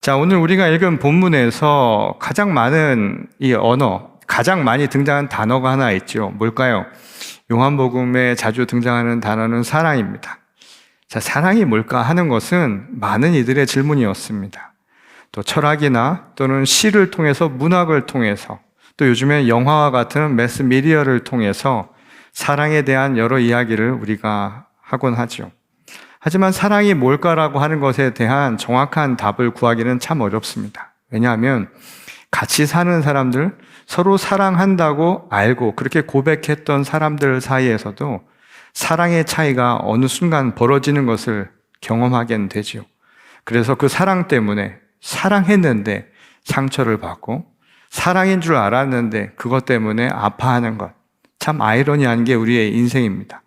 자, 오늘 우리가 읽은 본문에서 가장 많은 이 언어, 가장 많이 등장한 단어가 하나 있죠. 뭘까요? 요한복음에 자주 등장하는 단어는 사랑입니다. 자, 사랑이 뭘까 하는 것은 많은 이들의 질문이었습니다. 또 철학이나 또는 시를 통해서, 문학을 통해서, 또 요즘에 영화와 같은 매스미디어를 통해서 사랑에 대한 여러 이야기를 우리가 하곤 하죠. 하지만 사랑이 뭘까라고 하는 것에 대한 정확한 답을 구하기는 참 어렵습니다. 왜냐하면 같이 사는 사람들, 서로 사랑한다고 알고 그렇게 고백했던 사람들 사이에서도 사랑의 차이가 어느 순간 벌어지는 것을 경험하게 되지요. 그래서 그 사랑 때문에 사랑했는데 상처를 받고, 사랑인 줄 알았는데 그것 때문에 아파하는 것, 참 아이러니한 게 우리의 인생입니다.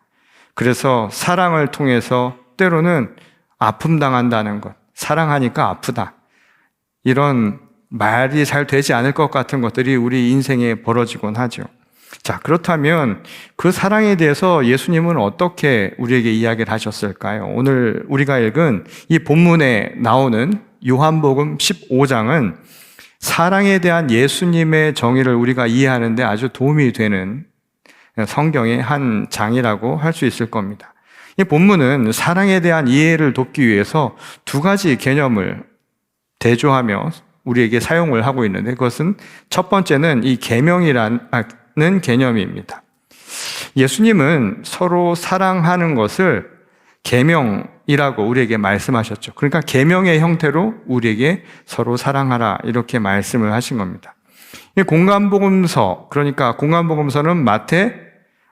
그래서 사랑을 통해서 때로는 아픔 당한다는 것, 사랑하니까 아프다, 이런 말이 잘 되지 않을 것 같은 것들이 우리 인생에 벌어지곤 하죠. 자, 그렇다면 그 사랑에 대해서 예수님은 어떻게 우리에게 이야기를 하셨을까요? 오늘 우리가 읽은 이 본문에 나오는 요한복음 15장은 사랑에 대한 예수님의 정의를 우리가 이해하는 데 아주 도움이 되는 성경의 한 장이라고 할 수 있을 겁니다. 이 본문은 사랑에 대한 이해를 돕기 위해서 두 가지 개념을 대조하며 우리에게 사용을 하고 있는데, 그것은 첫 번째는 이 계명이라는 개념입니다. 예수님은 서로 사랑하는 것을 계명이라고 우리에게 말씀하셨죠. 그러니까 계명의 형태로 우리에게 서로 사랑하라, 이렇게 말씀을 하신 겁니다. 이 공간복음서, 그러니까 공간복음서는 마태,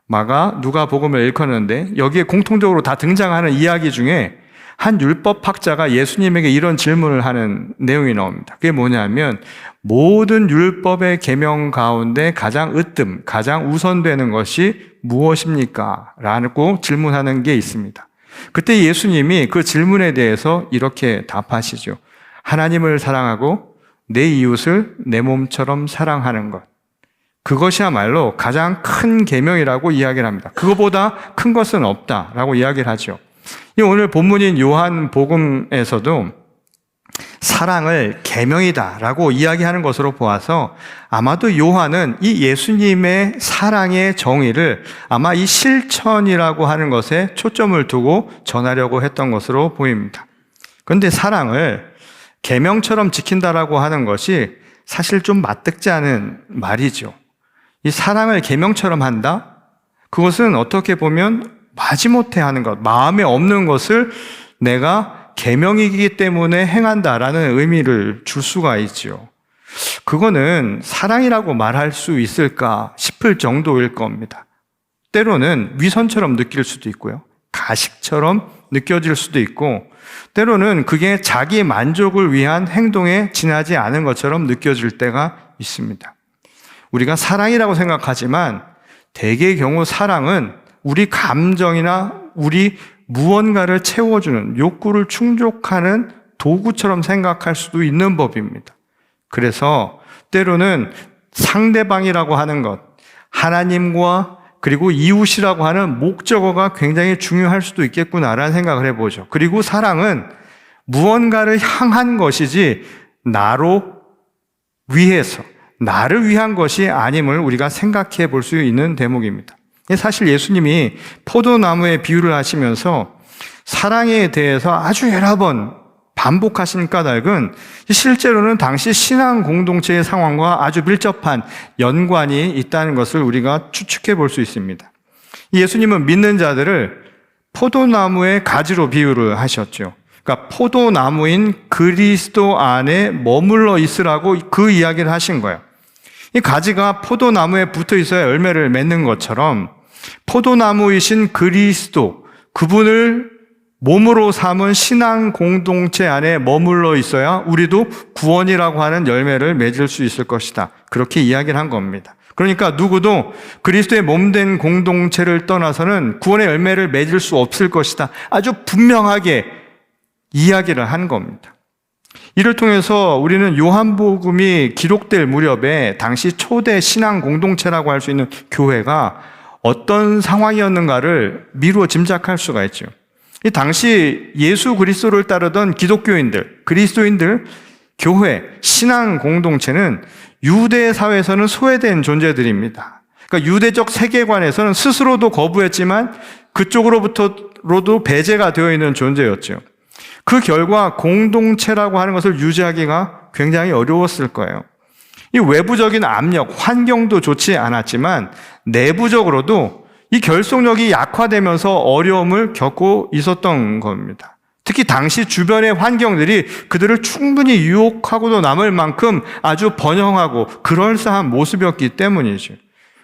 마가, 누가복음을 일컫는데 여기에 공통적으로 다 등장하는 이야기 중에 한 율법학자가 예수님에게 이런 질문을 하는 내용이 나옵니다. 그게 뭐냐면, 모든 율법의 계명 가운데 가장 으뜸, 가장 우선되는 것이 무엇입니까? 라고 질문하는 게 있습니다. 그때 예수님이 그 질문에 대해서 이렇게 답하시죠. 하나님을 사랑하고 내 이웃을 내 몸처럼 사랑하는 것, 그것이야말로 가장 큰 계명이라고 이야기를 합니다. 그거보다 큰 것은 없다라고 이야기를 하죠. 오늘 본문인 요한복음에서도 사랑을 계명이다라고 이야기하는 것으로 보아서 아마도 요한은 이 예수님의 사랑의 정의를 아마 이 실천이라고 하는 것에 초점을 두고 전하려고 했던 것으로 보입니다. 그런데 사랑을 계명처럼 지킨다라고 하는 것이 사실 좀 맞득지 않은 말이죠. 이 사랑을 계명처럼 한다? 그것은 어떻게 보면 마지못해 하는 것, 마음에 없는 것을 내가 계명이기 때문에 행한다라는 의미를 줄 수가 있죠. 그거는 사랑이라고 말할 수 있을까 싶을 정도일 겁니다. 때로는 위선처럼 느낄 수도 있고요, 가식처럼 느껴질 수도 있고, 때로는 그게 자기 만족을 위한 행동에 지나지 않은 것처럼 느껴질 때가 있습니다. 우리가 사랑이라고 생각하지만 대개의 경우 사랑은 우리 감정이나 우리 무언가를 채워주는, 욕구를 충족하는 도구처럼 생각할 수도 있는 법입니다. 그래서 때로는 상대방이라고 하는 것, 하나님과 그리고 이웃이라고 하는 목적어가 굉장히 중요할 수도 있겠구나라는 생각을 해보죠. 그리고 사랑은 무언가를 향한 것이지 나로 위해서, 나를 위한 것이 아님을 우리가 생각해 볼 수 있는 대목입니다. 사실 예수님이 포도나무의 비유를 하시면서 사랑에 대해서 아주 여러 번 반복하신 까닭은 실제로는 당시 신앙 공동체의 상황과 아주 밀접한 연관이 있다는 것을 우리가 추측해 볼 수 있습니다. 예수님은 믿는 자들을 포도나무의 가지로 비유를 하셨죠. 그러니까 포도나무인 그리스도 안에 머물러 있으라고 그 이야기를 하신 거예요. 이 가지가 포도나무에 붙어 있어야 열매를 맺는 것처럼 포도나무이신 그리스도, 그분을 몸으로 삼은 신앙 공동체 안에 머물러 있어야 우리도 구원이라고 하는 열매를 맺을 수 있을 것이다, 그렇게 이야기를 한 겁니다. 그러니까 누구도 그리스도의 몸된 공동체를 떠나서는 구원의 열매를 맺을 수 없을 것이다, 아주 분명하게 이야기를 한 겁니다. 이를 통해서 우리는 요한복음이 기록될 무렵에 당시 초대 신앙 공동체라고 할 수 있는 교회가 어떤 상황이었는가를 미루어 짐작할 수가 있죠. 이 당시 예수 그리스도를 따르던 기독교인들, 그리스도인들, 교회, 신앙 공동체는 유대 사회에서는 소외된 존재들입니다. 그러니까 유대적 세계관에서는 스스로도 거부했지만 그쪽으로부터로도 배제가 되어 있는 존재였죠. 그 결과 공동체라고 하는 것을 유지하기가 굉장히 어려웠을 거예요. 이 외부적인 압력, 환경도 좋지 않았지만 내부적으로도 이 결속력이 약화되면서 어려움을 겪고 있었던 겁니다. 특히 당시 주변의 환경들이 그들을 충분히 유혹하고도 남을 만큼 아주 번영하고 그럴싸한 모습이었기 때문이죠.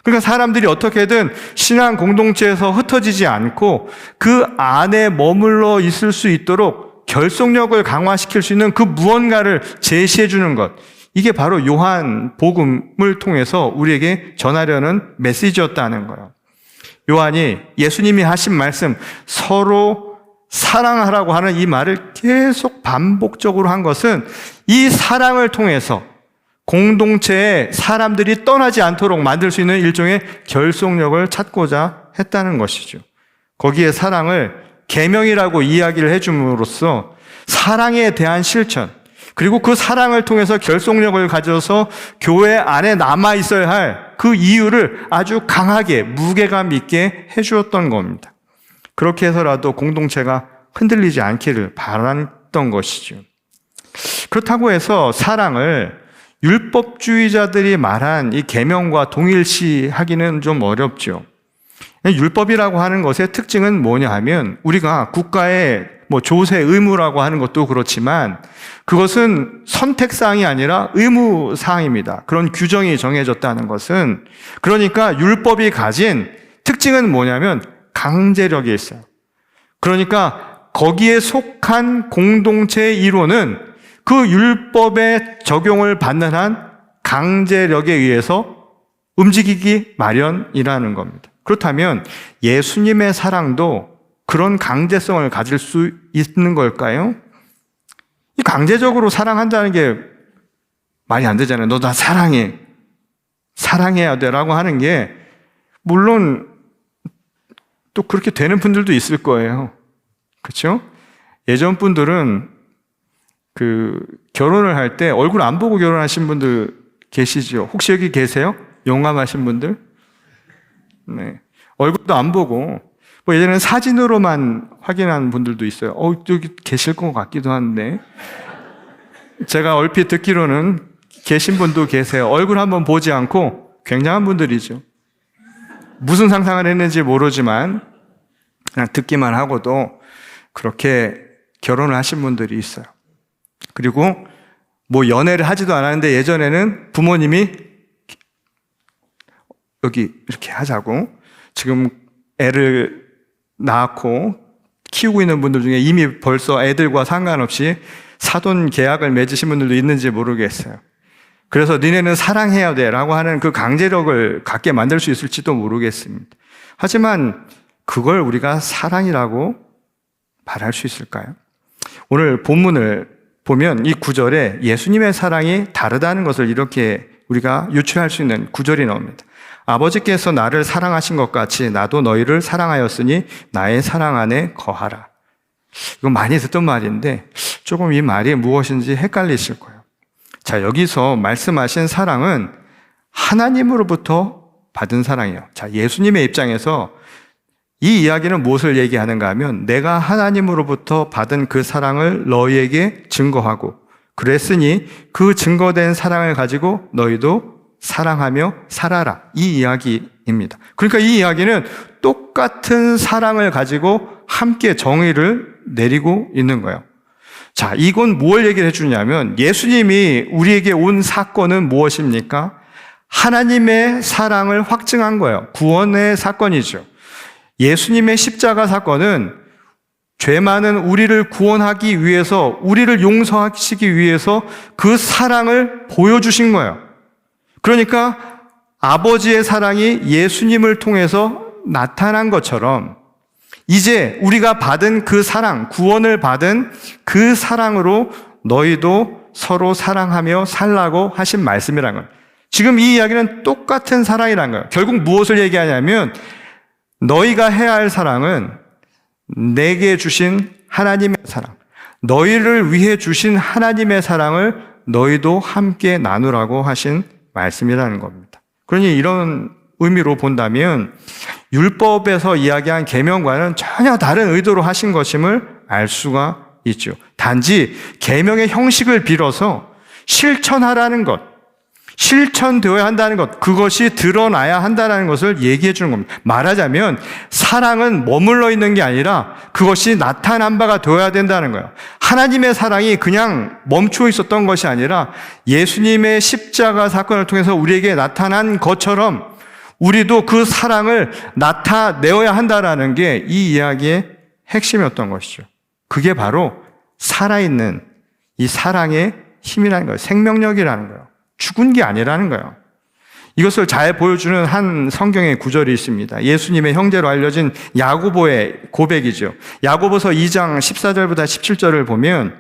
그러니까 사람들이 어떻게든 신앙 공동체에서 흩어지지 않고 그 안에 머물러 있을 수 있도록 결속력을 강화시킬 수 있는 그 무언가를 제시해 주는 것. 이게 바로 요한 복음을 통해서 우리에게 전하려는 메시지였다는 거예요. 요한이 예수님이 하신 말씀, 서로 사랑하라고 하는 이 말을 계속 반복적으로 한 것은 이 사랑을 통해서 공동체에 사람들이 떠나지 않도록 만들 수 있는 일종의 결속력을 찾고자 했다는 것이죠. 거기에 사랑을 계명이라고 이야기를 해줌으로써 사랑에 대한 실천, 그리고 그 사랑을 통해서 결속력을 가져서 교회 안에 남아 있어야 할 그 이유를 아주 강하게 무게감 있게 해주었던 겁니다. 그렇게 해서라도 공동체가 흔들리지 않기를 바랐던 것이죠. 그렇다고 해서 사랑을 율법주의자들이 말한 이 계명과 동일시하기는 좀 어렵죠. 율법이라고 하는 것의 특징은 뭐냐 하면 우리가 국가의 조세 의무라고 하는 것도 그렇지만 그것은 선택사항이 아니라 의무사항입니다. 그런 규정이 정해졌다는 것은, 그러니까 율법이 가진 특징은 뭐냐면 강제력이 있어요. 그러니까 거기에 속한 공동체의 이론은 그 율법의 적용을 받는 한 강제력에 의해서 움직이기 마련이라는 겁니다. 그렇다면 예수님의 사랑도 그런 강제성을 가질 수 있는 걸까요? 이 강제적으로 사랑한다는 게 말이 안 되잖아요. 너 나 사랑해. 사랑해야 돼 라고 하는 게 물론 또 그렇게 되는 분들도 있을 거예요. 그렇죠? 예전 분들은 결혼을 할 때 얼굴 안 보고 결혼하신 분들 계시죠? 혹시 여기 계세요? 용감하신 분들? 네. 얼굴도 안 보고 예전에는 사진으로만 확인한 분들도 있어요. 여기 계실 것 같기도 한데. 제가 얼핏 듣기로는 계신 분도 계세요. 얼굴 한번 보지 않고 굉장한 분들이죠. 무슨 상상을 했는지 모르지만 그냥 듣기만 하고도 그렇게 결혼을 하신 분들이 있어요. 그리고 연애를 하지도 않았는데 예전에는 부모님이 여기 이렇게 하자고, 지금 애를 낳고 키우고 있는 분들 중에 이미 벌써 애들과 상관없이 사돈 계약을 맺으신 분들도 있는지 모르겠어요. 그래서 니네는 사랑해야 돼 라고 하는 그 강제력을 갖게 만들 수 있을지도 모르겠습니다. 하지만 그걸 우리가 사랑이라고 말할 수 있을까요? 오늘 본문을 보면 이 구절에 예수님의 사랑이 다르다는 것을 이렇게 우리가 유추할 수 있는 구절이 나옵니다. 아버지께서 나를 사랑하신 것 같이 나도 너희를 사랑하였으니 나의 사랑 안에 거하라. 이거 많이 듣던 말인데 조금 이 말이 무엇인지 헷갈리실 거예요. 자, 여기서 말씀하신 사랑은 하나님으로부터 받은 사랑이에요. 자, 예수님의 입장에서 이 이야기는 무엇을 얘기하는가 하면 내가 하나님으로부터 받은 그 사랑을 너희에게 증거하고 그랬으니 그 증거된 사랑을 가지고 너희도 사랑하며 살아라. 이 이야기입니다. 그러니까 이 이야기는 똑같은 사랑을 가지고 함께 정의를 내리고 있는 거예요. 자, 이건 뭘 얘기를 해주냐면 예수님이 우리에게 온 사건은 무엇입니까? 하나님의 사랑을 확증한 거예요. 구원의 사건이죠. 예수님의 십자가 사건은 죄 많은 우리를 구원하기 위해서, 우리를 용서하시기 위해서 그 사랑을 보여주신 거예요. 그러니까 아버지의 사랑이 예수님을 통해서 나타난 것처럼 이제 우리가 받은 그 사랑, 구원을 받은 그 사랑으로 너희도 서로 사랑하며 살라고 하신 말씀이라는 거예요. 지금 이 이야기는 똑같은 사랑이라는 거예요. 결국 무엇을 얘기하냐면 너희가 해야 할 사랑은 내게 주신 하나님의 사랑, 너희를 위해 주신 하나님의 사랑을 너희도 함께 나누라고 하신 말씀이라는 겁니다. 그러니 이런 의미로 본다면 율법에서 이야기한 계명과는 전혀 다른 의도로 하신 것임을 알 수가 있죠. 단지 계명의 형식을 빌어서 실천하라는 것, 실천되어야 한다는 것, 그것이 드러나야 한다는 것을 얘기해 주는 겁니다. 말하자면 사랑은 머물러 있는 게 아니라 그것이 나타난 바가 되어야 된다는 거예요. 하나님의 사랑이 그냥 멈춰 있었던 것이 아니라 예수님의 십자가 사건을 통해서 우리에게 나타난 것처럼 우리도 그 사랑을 나타내어야 한다는 게 이 이야기의 핵심이었던 것이죠. 그게 바로 살아있는 이 사랑의 힘이라는 거예요. 생명력이라는 거예요. 죽은 게 아니라는 거예요. 이것을 잘 보여주는 한 성경의 구절이 있습니다. 예수님의 형제로 알려진 야고보의 고백이죠. 야고보서 2장 14절부터 17절을 보면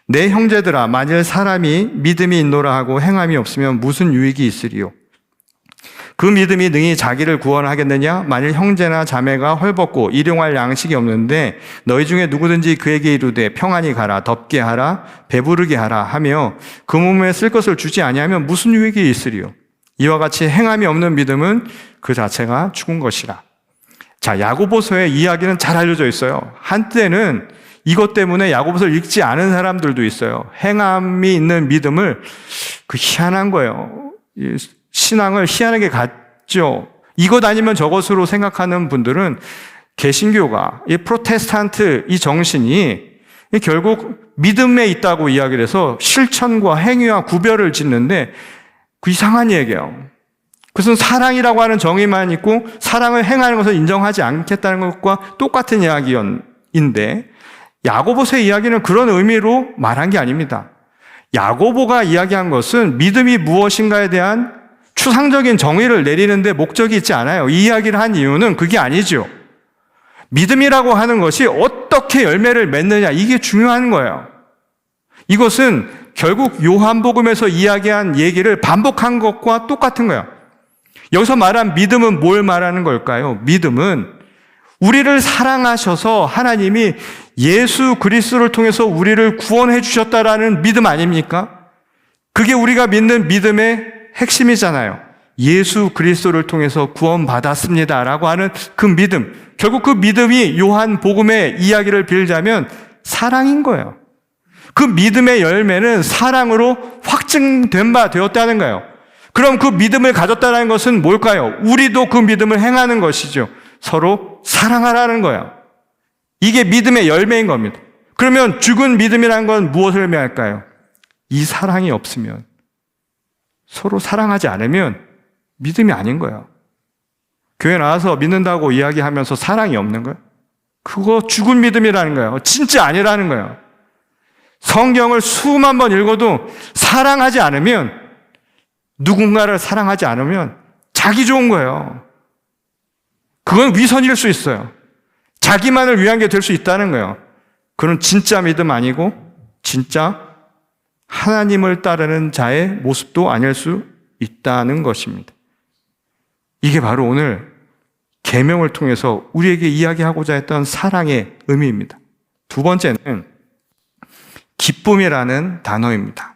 내 형제들아 만일 사람이 믿음이 있노라 하고 행함이 없으면 무슨 유익이 있으리요? 그 믿음이 능히 자기를 구원하겠느냐? 만일 형제나 자매가 헐벗고 일용할 양식이 없는데 너희 중에 누구든지 그에게 이르되 평안히 가라, 덥게 하라, 배부르게 하라 하며 그 몸에 쓸 것을 주지 아니하면 무슨 유익이 있으리요? 이와 같이 행함이 없는 믿음은 그 자체가 죽은 것이라. 자, 야고보서의 이야기는 잘 알려져 있어요. 한때는 이것 때문에 야고보서를 읽지 않은 사람들도 있어요. 행함이 있는 믿음을 희한한 거예요. 신앙을 희한하게 갖죠. 이것 아니면 저것으로 생각하는 분들은 개신교가, 이 프로테스탄트 이 정신이 결국 믿음에 있다고 이야기를 해서 실천과 행위와 구별을 짓는데 그 이상한 얘기예요. 그것은 사랑이라고 하는 정의만 있고 사랑을 행하는 것을 인정하지 않겠다는 것과 똑같은 이야기인데 야고보서의 이야기는 그런 의미로 말한 게 아닙니다. 야고보가 이야기한 것은 믿음이 무엇인가에 대한 추상적인 정의를 내리는데 목적이 있지 않아요. 이 이야기를 한 이유는 그게 아니죠. 믿음이라고 하는 것이 어떻게 열매를 맺느냐, 이게 중요한 거예요. 이것은 결국 요한복음에서 이야기한 얘기를 반복한 것과 똑같은 거예요. 여기서 말한 믿음은 뭘 말하는 걸까요? 믿음은 우리를 사랑하셔서 하나님이 예수 그리스도를 통해서 우리를 구원해 주셨다라는 믿음 아닙니까? 그게 우리가 믿는 믿음의 핵심이잖아요. 예수 그리스도를 통해서 구원받았습니다라고 하는 그 믿음. 결국 그 믿음이 요한복음의 이야기를 빌자면 사랑인 거예요. 그 믿음의 열매는 사랑으로 확증된 바 되었다는 거예요. 그럼 그 믿음을 가졌다는 것은 뭘까요? 우리도 그 믿음을 행하는 것이죠. 서로 사랑하라는 거예요. 이게 믿음의 열매인 겁니다. 그러면 죽은 믿음이라는 건 무엇을 의미할까요? 이 사랑이 없으면, 서로 사랑하지 않으면 믿음이 아닌 거예요. 교회 나와서 믿는다고 이야기하면서 사랑이 없는 거예요. 그거 죽은 믿음이라는 거예요. 진짜 아니라는 거예요. 성경을 수만 번 읽어도 사랑하지 않으면, 누군가를 사랑하지 않으면 자기 좋은 거예요. 그건 위선일 수 있어요. 자기만을 위한 게 될 수 있다는 거예요. 그건 진짜 믿음 아니고 진짜 하나님을 따르는 자의 모습도 아닐 수 있다는 것입니다. 이게 바로 오늘 계명을 통해서 우리에게 이야기하고자 했던 사랑의 의미입니다. 두 번째는 기쁨이라는 단어입니다.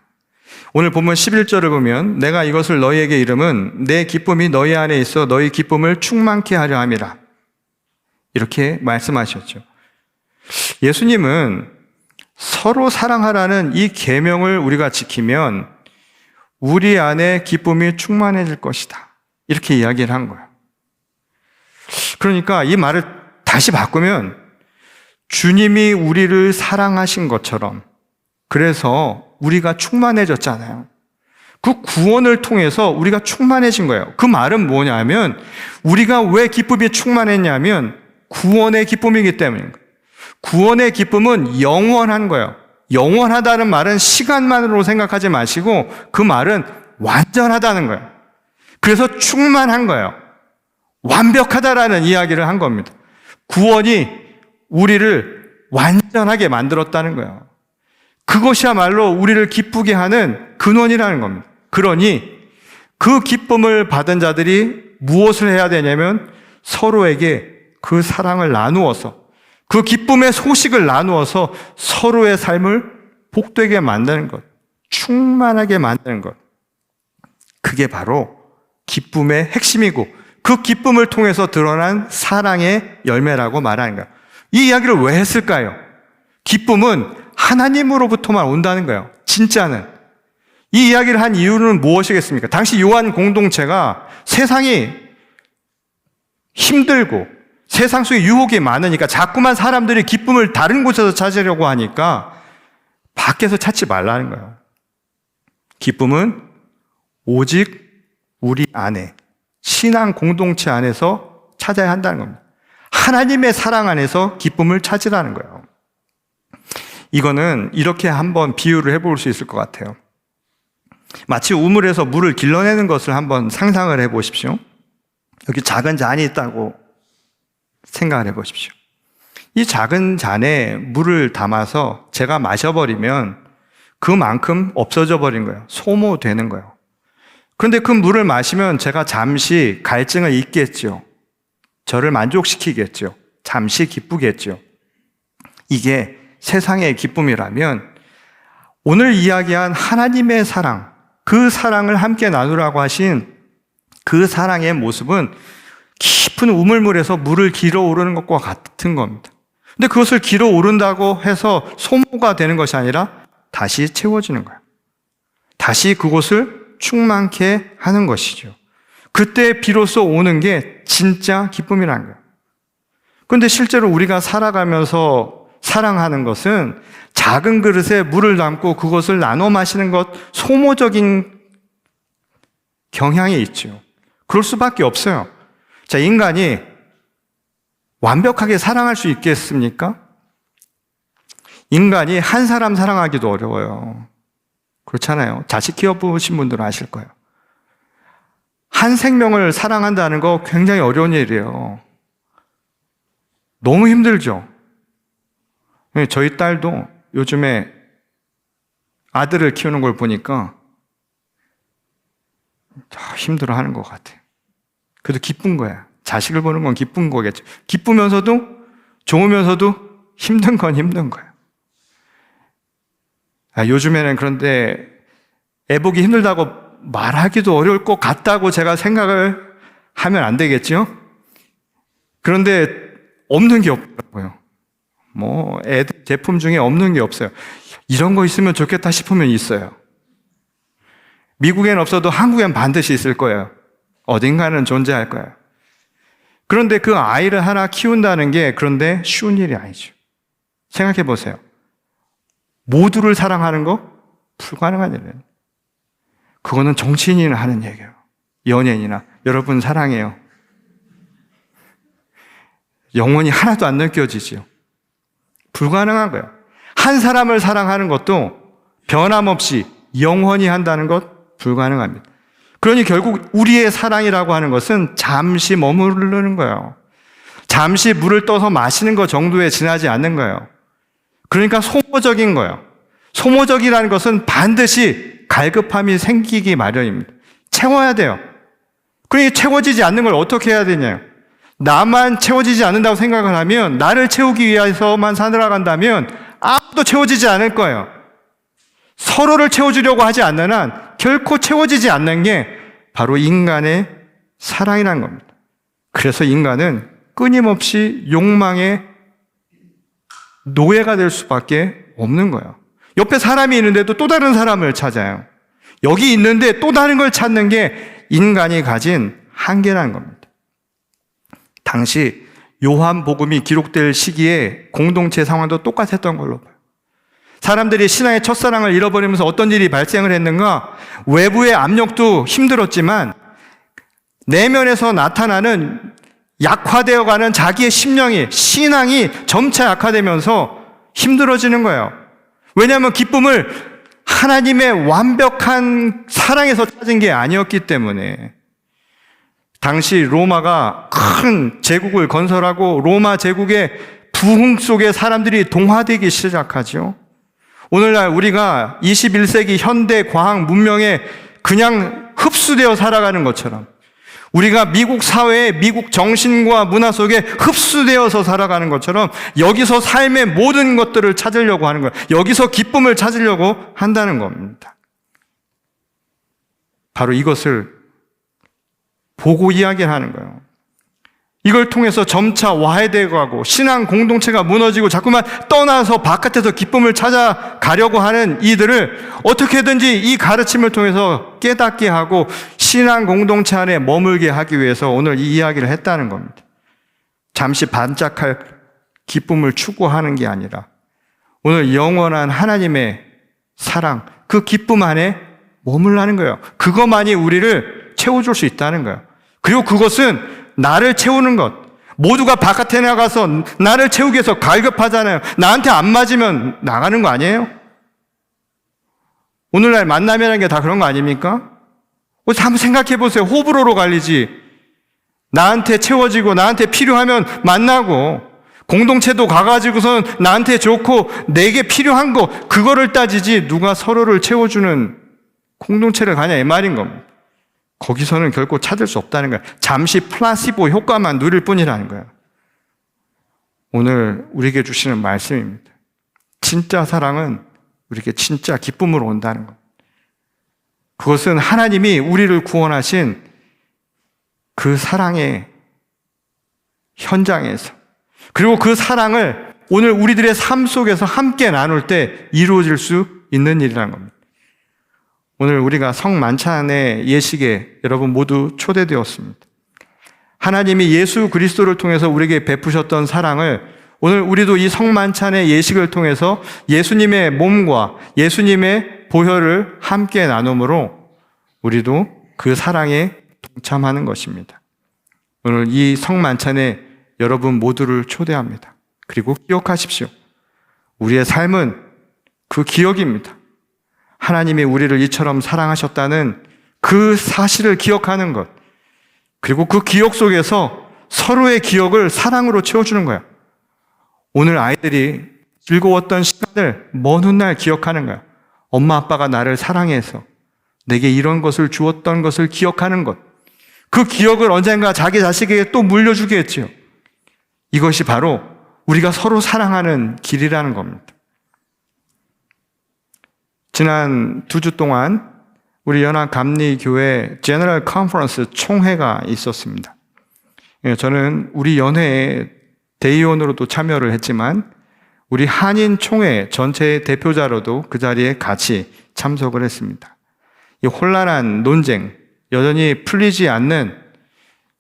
오늘 본문 11절을 보면 내가 이것을 너희에게 이름은 내 기쁨이 너희 안에 있어 너희 기쁨을 충만케 하려 함이라. 이렇게 말씀하셨죠. 예수님은 서로 사랑하라는 이 계명을 우리가 지키면 우리 안에 기쁨이 충만해질 것이다. 이렇게 이야기를 한 거예요. 그러니까 이 말을 다시 바꾸면 주님이 우리를 사랑하신 것처럼, 그래서 우리가 충만해졌잖아요. 그 구원을 통해서 우리가 충만해진 거예요. 그 말은 뭐냐면 우리가 왜 기쁨이 충만했냐면 구원의 기쁨이기 때문인 거예요. 구원의 기쁨은 영원한 거예요. 영원하다는 말은 시간만으로 생각하지 마시고 그 말은 완전하다는 거예요. 그래서 충만한 거예요. 완벽하다라는 이야기를 한 겁니다. 구원이 우리를 완전하게 만들었다는 거예요. 그것이야말로 우리를 기쁘게 하는 근원이라는 겁니다. 그러니 그 기쁨을 받은 자들이 무엇을 해야 되냐면 서로에게 그 사랑을 나누어서, 그 기쁨의 소식을 나누어서 서로의 삶을 복되게 만드는 것. 충만하게 만드는 것. 그게 바로 기쁨의 핵심이고 그 기쁨을 통해서 드러난 사랑의 열매라고 말하는 거예요. 이 이야기를 왜 했을까요? 기쁨은 하나님으로부터만 온다는 거예요. 진짜는. 이 이야기를 한 이유는 무엇이겠습니까? 당시 요한 공동체가 세상이 힘들고 세상 속에 유혹이 많으니까 자꾸만 사람들이 기쁨을 다른 곳에서 찾으려고 하니까 밖에서 찾지 말라는 거예요. 기쁨은 오직 우리 안에, 신앙 공동체 안에서 찾아야 한다는 겁니다. 하나님의 사랑 안에서 기쁨을 찾으라는 거예요. 이거는 이렇게 한번 비유를 해볼 수 있을 것 같아요. 마치 우물에서 물을 길러내는 것을 한번 상상을 해보십시오. 여기 작은 잔이 있다고 생각을 해보십시오. 이 작은 잔에 물을 담아서 제가 마셔버리면 그만큼 없어져 버린 거예요. 소모되는 거예요. 그런데 그 물을 마시면 제가 잠시 갈증을 잊겠죠. 저를 만족시키겠죠. 잠시 기쁘겠죠. 이게 세상의 기쁨이라면 오늘 이야기한 하나님의 사랑, 그 사랑을 함께 나누라고 하신 그 사랑의 모습은 깊은 우물물에서 물을 길어 오르는 것과 같은 겁니다. 근데 그것을 길어 오른다고 해서 소모가 되는 것이 아니라 다시 채워지는 거예요. 다시 그곳을 충만케 하는 것이죠. 그때 비로소 오는 게 진짜 기쁨이라는 거예요. 그런데 실제로 우리가 살아가면서 사랑하는 것은 작은 그릇에 물을 담고 그것을 나눠 마시는 것, 소모적인 경향이 있죠. 그럴 수밖에 없어요. 자, 인간이 완벽하게 사랑할 수 있겠습니까? 인간이 한 사람 사랑하기도 어려워요. 그렇잖아요. 자식 키워보신 분들은 아실 거예요. 한 생명을 사랑한다는 거 굉장히 어려운 일이에요. 너무 힘들죠. 저희 딸도 요즘에 아들을 키우는 걸 보니까 힘들어하는 것 같아요. 그래도 기쁜 거야. 자식을 보는 건 기쁜 거겠죠. 기쁘면서도 좋으면서도 힘든 건 힘든 거예요. 요즘에는 그런데 애 보기 힘들다고 말하기도 어려울 것 같다고 제가 생각을 하면 안 되겠죠? 그런데 없는 게 없더라고요. 애들 제품 중에 없는 게 없어요. 이런 거 있으면 좋겠다 싶으면 있어요. 미국엔 없어도 한국엔 반드시 있을 거예요. 어딘가는 존재할 거예요. 그런데 그 아이를 하나 키운다는 게 그런데 쉬운 일이 아니죠. 생각해 보세요. 모두를 사랑하는 거 불가능한 일이에요. 그거는 정치인이나 하는 얘기예요. 연예인이나. 여러분 사랑해요. 영혼이 하나도 안 느껴지지요. 불가능한 거예요. 한 사람을 사랑하는 것도 변함없이 영원히 한다는 것 불가능합니다. 그러니 결국 우리의 사랑이라고 하는 것은 잠시 머무르는 거예요. 잠시 물을 떠서 마시는 것 정도에 지나지 않는 거예요. 그러니까 소모적인 거예요. 소모적이라는 것은 반드시 갈급함이 생기기 마련입니다. 채워야 돼요. 그러니 채워지지 않는 걸 어떻게 해야 되냐요? 나만 채워지지 않는다고 생각을 하면, 나를 채우기 위해서만 살아간다면 아무도 채워지지 않을 거예요. 서로를 채워주려고 하지 않는 한 결코 채워지지 않는 게 바로 인간의 사랑이라는 겁니다. 그래서 인간은 끊임없이 욕망의 노예가 될 수밖에 없는 거예요. 옆에 사람이 있는데도 또 다른 사람을 찾아요. 여기 있는데 또 다른 걸 찾는 게 인간이 가진 한계라는 겁니다. 당시 요한복음이 기록될 시기에 공동체 상황도 똑같았던 걸로 봐요. 사람들이 신앙의 첫사랑을 잃어버리면서 어떤 일이 발생을 했는가? 외부의 압력도 힘들었지만 내면에서 나타나는 약화되어가는 자기의 심령이, 신앙이 점차 약화되면서 힘들어지는 거예요. 왜냐하면 기쁨을 하나님의 완벽한 사랑에서 찾은 게 아니었기 때문에. 당시 로마가 큰 제국을 건설하고 로마 제국의 부흥 속에 사람들이 동화되기 시작하죠. 오늘날 우리가 21세기 현대 과학 문명에 그냥 흡수되어 살아가는 것처럼, 우리가 미국 사회에 미국 정신과 문화 속에 흡수되어서 살아가는 것처럼 여기서 삶의 모든 것들을 찾으려고 하는 거예요. 여기서 기쁨을 찾으려고 한다는 겁니다. 바로 이것을 보고 이야기하는 거예요. 이걸 통해서 점차 와해되어 가고 신앙 공동체가 무너지고 자꾸만 떠나서 바깥에서 기쁨을 찾아가려고 하는 이들을 어떻게든지 이 가르침을 통해서 깨닫게 하고 신앙 공동체 안에 머물게 하기 위해서 오늘 이 이야기를 했다는 겁니다. 잠시 반짝할 기쁨을 추구하는 게 아니라 오늘 영원한 하나님의 사랑, 그 기쁨 안에 머물라는 거예요. 그것만이 우리를 채워줄 수 있다는 거예요. 그리고 그것은 나를 채우는 것. 모두가 바깥에 나가서 나를 채우기 위해서 갈급하잖아요. 나한테 안 맞으면 나가는 거 아니에요? 오늘날 만남이라는 게 다 그런 거 아닙니까? 한번 생각해 보세요. 호불호로 갈리지. 나한테 채워지고 나한테 필요하면 만나고 공동체도 가가지고선 나한테 좋고 내게 필요한 거 그거를 따지지 누가 서로를 채워주는 공동체를 가냐 이 말인 겁니다. 거기서는 결코 찾을 수 없다는 거예요. 잠시 플라시보 효과만 누릴 뿐이라는 거예요. 오늘 우리에게 주시는 말씀입니다. 진짜 사랑은 우리에게 진짜 기쁨으로 온다는 것. 그것은 하나님이 우리를 구원하신 그 사랑의 현장에서 그리고 그 사랑을 오늘 우리들의 삶 속에서 함께 나눌 때 이루어질 수 있는 일이라는 겁니다. 오늘 우리가 성만찬의 예식에 여러분 모두 초대되었습니다. 하나님이 예수 그리스도를 통해서 우리에게 베푸셨던 사랑을 오늘 우리도 이 성만찬의 예식을 통해서 예수님의 몸과 예수님의 보혈을 함께 나눔으로 우리도 그 사랑에 동참하는 것입니다. 오늘 이 성만찬에 여러분 모두를 초대합니다. 그리고 기억하십시오. 우리의 삶은 그 기억입니다. 하나님이 우리를 이처럼 사랑하셨다는 그 사실을 기억하는 것. 그리고 그 기억 속에서 서로의 기억을 사랑으로 채워주는 거야. 오늘 아이들이 즐거웠던 시간을 먼 훗날 기억하는 거야. 엄마 아빠가 나를 사랑해서 내게 이런 것을 주었던 것을 기억하는 것. 그 기억을 언젠가 자기 자식에게 또 물려주겠지요. 이것이 바로 우리가 서로 사랑하는 길이라는 겁니다. 지난 2주 동안 우리 연합감리교회 제너럴 컨퍼런스 총회가 있었습니다. 저는 우리 연회에 대의원으로도 참여를 했지만 우리 한인 총회 전체의 대표자로도 그 자리에 같이 참석을 했습니다. 이 혼란한 논쟁, 여전히 풀리지 않는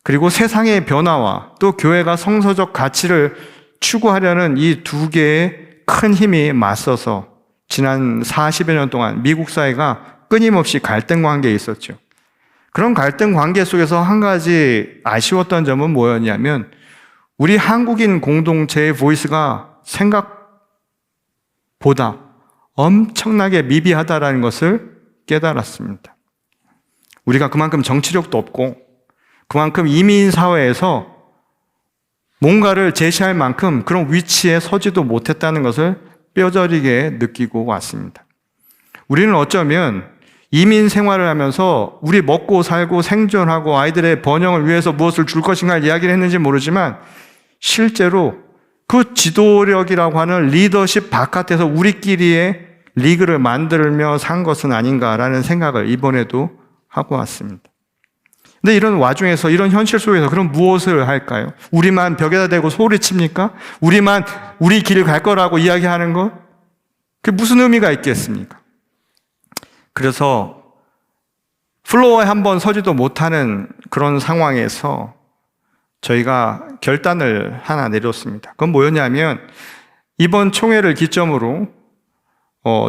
그리고 세상의 변화와 또 교회가 성서적 가치를 추구하려는 이 두 개의 큰 힘이 맞서서 지난 40여 년 동안 미국 사회가 끊임없이 갈등 관계에 있었죠. 그런 갈등 관계 속에서 한 가지 아쉬웠던 점은 뭐였냐면 우리 한국인 공동체의 보이스가 생각보다 엄청나게 미비하다라는 것을 깨달았습니다. 우리가 그만큼 정치력도 없고 그만큼 이민 사회에서 뭔가를 제시할 만큼 그런 위치에 서지도 못했다는 것을 뼈저리게 느끼고 왔습니다. 우리는 어쩌면 이민 생활을 하면서 우리 먹고 살고 생존하고 아이들의 번영을 위해서 무엇을 줄 것인가 이야기를 했는지 모르지만 실제로 그 지도력이라고 하는 리더십 바깥에서 우리끼리의 리그를 만들며 산 것은 아닌가라는 생각을 이번에도 하고 왔습니다. 근데 이런 와중에서 이런 현실 속에서 그럼 무엇을 할까요? 우리만 벽에다 대고 소리칩니까? 우리만 우리 길을 갈 거라고 이야기하는 것? 그게 무슨 의미가 있겠습니까? 그래서 플로어에 한번 서지도 못하는 그런 상황에서 저희가 결단을 하나 내렸습니다. 그건 뭐였냐면 이번 총회를 기점으로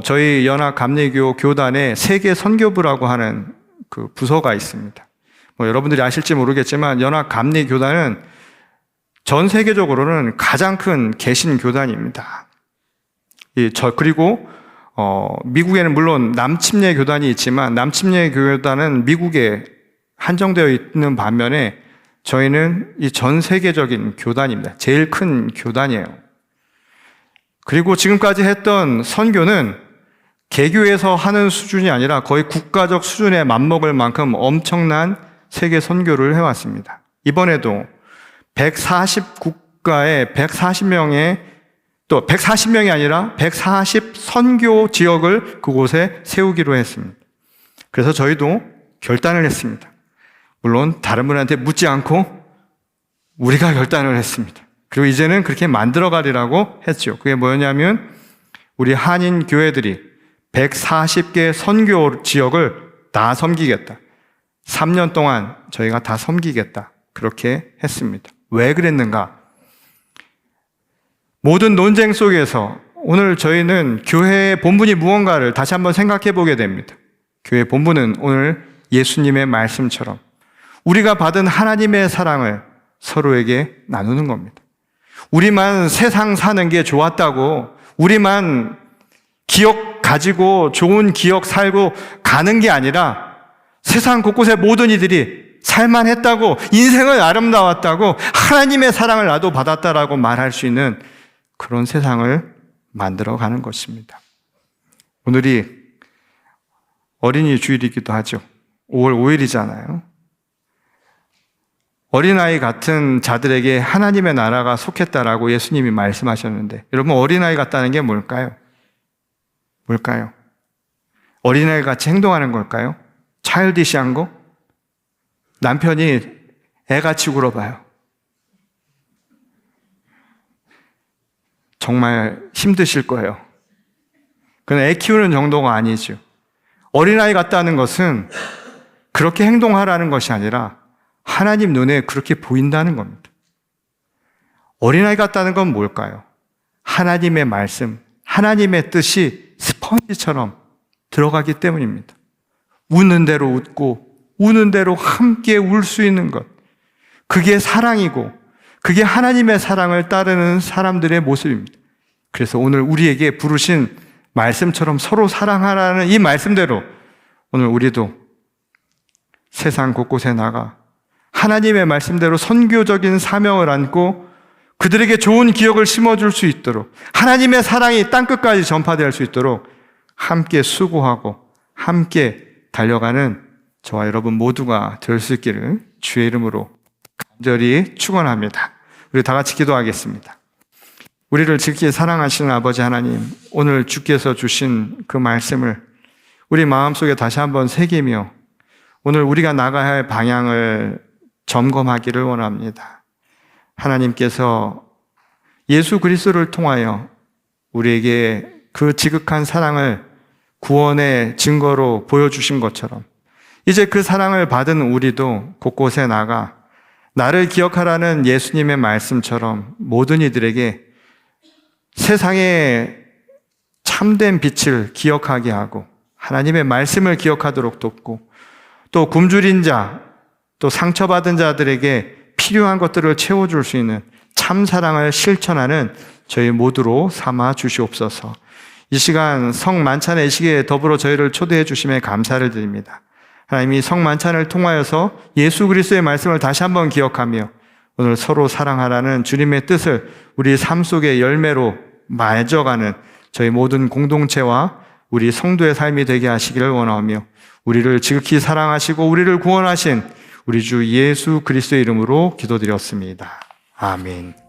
저희 연합감리교 교단에 세계 선교부라고 하는 그 부서가 있습니다. 여러분들이 아실지 모르겠지만 연합감리교단은 전 세계적으로는 가장 큰 개신교단입니다. 그리고 미국에는 물론 남침례 교단이 있지만 남침례 교단은 미국에 한정되어 있는 반면에 저희는 이 전 세계적인 교단입니다. 제일 큰 교단이에요. 그리고 지금까지 했던 선교는 개교에서 하는 수준이 아니라 거의 국가적 수준에 맞먹을 만큼 엄청난 세계 선교를 해왔습니다. 이번에도 140국가에 140명의 또 140명이 아니라 140 선교 지역을 그곳에 세우기로 했습니다. 그래서 저희도 결단을 했습니다. 물론 다른 분한테 묻지 않고 우리가 결단을 했습니다. 그리고 이제는 그렇게 만들어가리라고 했죠. 그게 뭐냐면 우리 한인 교회들이 140개 선교 지역을 다 섬기겠다. 3년 동안 저희가 다 섬기겠다. 그렇게 했습니다. 왜 그랬는가? 모든 논쟁 속에서 오늘 저희는 교회의 본분이 무언가를 다시 한번 생각해 보게 됩니다. 교회의 본분은 오늘 예수님의 말씀처럼 우리가 받은 하나님의 사랑을 서로에게 나누는 겁니다. 우리만 세상 사는 게 좋았다고, 우리만 기억 가지고 좋은 기억 살고 가는 게 아니라 세상 곳곳의 모든 이들이 살만했다고, 인생은 아름다웠다고, 하나님의 사랑을 나도 받았다라고 말할 수 있는 그런 세상을 만들어가는 것입니다. 오늘이 어린이 주일이기도 하죠. 5월 5일이잖아요. 어린아이 같은 자들에게 하나님의 나라가 속했다라고 예수님이 말씀하셨는데, 여러분 어린아이 같다는 게 뭘까요? 뭘까요? 어린아이 같이 행동하는 걸까요? 차일디시한 거? 남편이 애같이 굴어봐요. 정말 힘드실 거예요. 그건 애 키우는 정도가 아니죠. 어린아이 같다는 것은 그렇게 행동하라는 것이 아니라 하나님 눈에 그렇게 보인다는 겁니다. 어린아이 같다는 건 뭘까요? 하나님의 말씀, 하나님의 뜻이 스펀지처럼 들어가기 때문입니다. 웃는 대로 웃고 우는 대로 함께 울 수 있는 것, 그게 사랑이고 그게 하나님의 사랑을 따르는 사람들의 모습입니다. 그래서 오늘 우리에게 부르신 말씀처럼 서로 사랑하라는 이 말씀대로 오늘 우리도 세상 곳곳에 나가 하나님의 말씀대로 선교적인 사명을 안고 그들에게 좋은 기억을 심어줄 수 있도록, 하나님의 사랑이 땅끝까지 전파될 수 있도록 함께 수고하고 함께 달려가는 저와 여러분 모두가 될 수 있기를 주의 이름으로 간절히 축원합니다. 우리 다 같이 기도하겠습니다. 우리를 지극히 사랑하시는 아버지 하나님, 오늘 주께서 주신 그 말씀을 우리 마음속에 다시 한번 새기며 오늘 우리가 나가야 할 방향을 점검하기를 원합니다. 하나님께서 예수 그리스도를 통하여 우리에게 그 지극한 사랑을 구원의 증거로 보여주신 것처럼 이제 그 사랑을 받은 우리도 곳곳에 나가 나를 기억하라는 예수님의 말씀처럼 모든 이들에게 세상의 참된 빛을 기억하게 하고 하나님의 말씀을 기억하도록 돕고 또 굶주린 자, 또 상처받은 자들에게 필요한 것들을 채워줄 수 있는 참 사랑을 실천하는 저희 모두로 삼아 주시옵소서. 이 시간 성만찬의 시기에 더불어 저희를 초대해 주심에 감사를 드립니다. 하나님이 성만찬을 통하여서 예수 그리스도의 말씀을 다시 한번 기억하며 오늘 서로 사랑하라는 주님의 뜻을 우리 삶 속의 열매로 맺어가는 저희 모든 공동체와 우리 성도의 삶이 되게 하시기를 원하며 우리를 지극히 사랑하시고 우리를 구원하신 우리 주 예수 그리스도의 이름으로 기도드렸습니다. 아멘.